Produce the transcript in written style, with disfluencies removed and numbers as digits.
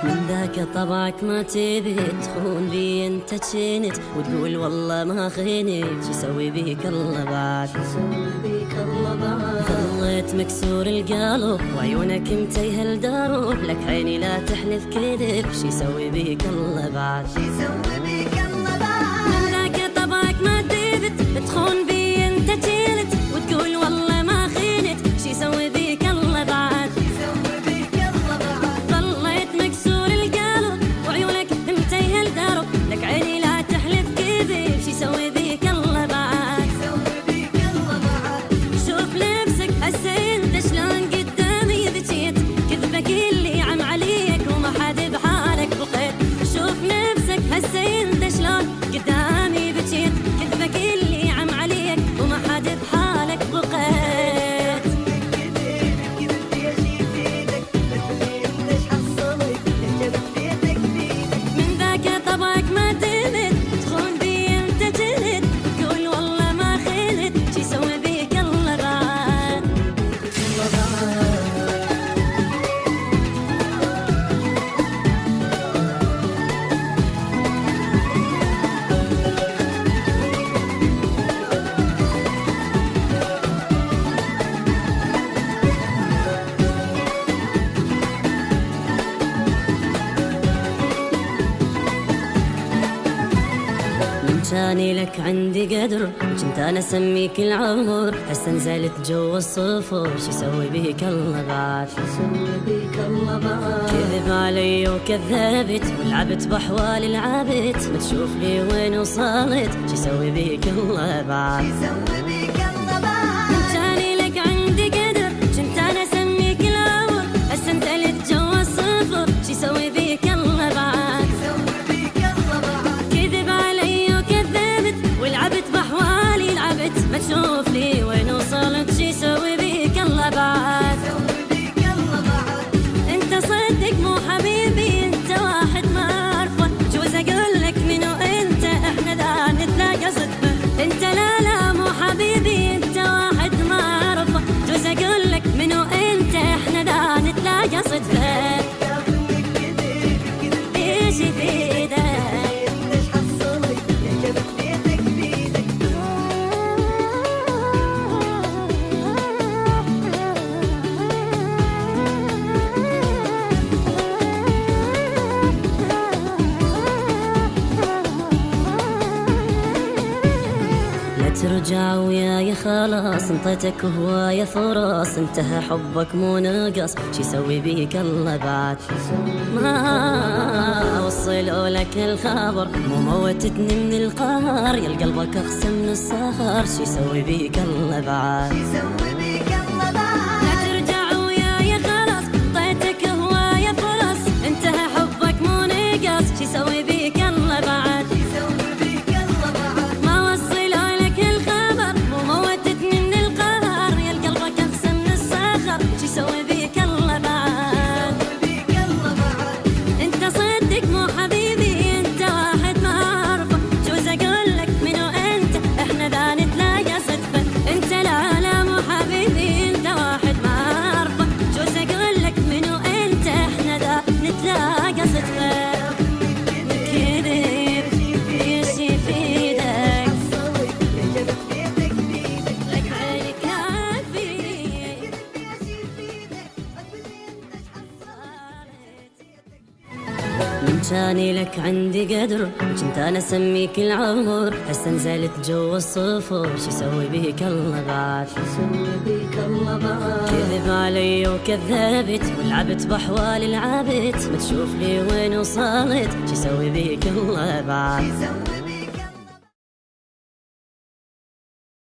من ذاك طبعك ما تبي تخون بي انت جنت وتقول والله ما خينت، شو يسوي بيك الله بعد؟ ظليت مكسور القلب وعيونك متيه الدروب، لك عيني لا تحلف كذب، شو يسوي بيك الله بعد؟ من ذاك طبعك ما تبي تخون بي انت جنت وتقول والله ما خينت، شو يسوي بيك الله بعد؟ لك عيني لا تحلف كذب، شي يسوي بيك الله بعد؟ شوف نفسك هسه انت شلون قدامي بجيت، كذبك اللي عم عليك وما حد بحالك بقيت. شوف نفسك هسه انت شلون قدامي بجيت، كذبك اللي عم عليك وما حد بحالك بقيت. من ذاك طبعك ما تخون بي انت جلد، تقول والله ما خلت، شي يسوي بيك الله بعد؟ كاني لك عندي قدر وكنت انا اسميك العمر، هسه نزلت جوا الصفر، شو يسوي بيك الله بعد؟ كذب علي وكذبت ولعبت باحوال العبت، ما تشوف لي وين وصلت، شو يسوي بيك الله بعد؟ كاني لك عندي قدر كنت انا اسميك العمر، هسه نزلت جوا الصفر، شو يسوي بيك الله بعد؟ ما تشوف لي وين وصلت، شي يسوي بيك الله بعد؟ انت صدق مو حبيبي، انت واحد ما اعرفه، جوز اقول لك منو انت، احنا ذا نتلاقى صدفه. انت لا مو حبيبي، انت واحد ما اعرفه، جوز اقول لك منو انت، احنا ذا نتلاقى صدفه. ايش يفيدك؟ ترجع وياي خلاص، انطيتك هواية فرص، انتهى حبك مو نقص، شي يسوي بيك الله بعد؟ ما وصلوا لك الخبر، مو موتتني من القهر، يا قلبك اقسى من السهر، شي يسوي بيك الله بعد؟ لا ترجع وياي خلاص، انطيتك هواية فرص، انتهى حبك مو نقص، شي يسوي بيك الله بعد؟ من كاني لك عندي قدر كنت انا اسميك العمر، هسه نزلت جوا الصفر، شو يسوي بيك الله بعد؟ كذب علي وكذبت ولعبت باحوال العبت، ما تشوف لي وين وصلت، شو يسوي بيك الله بعد؟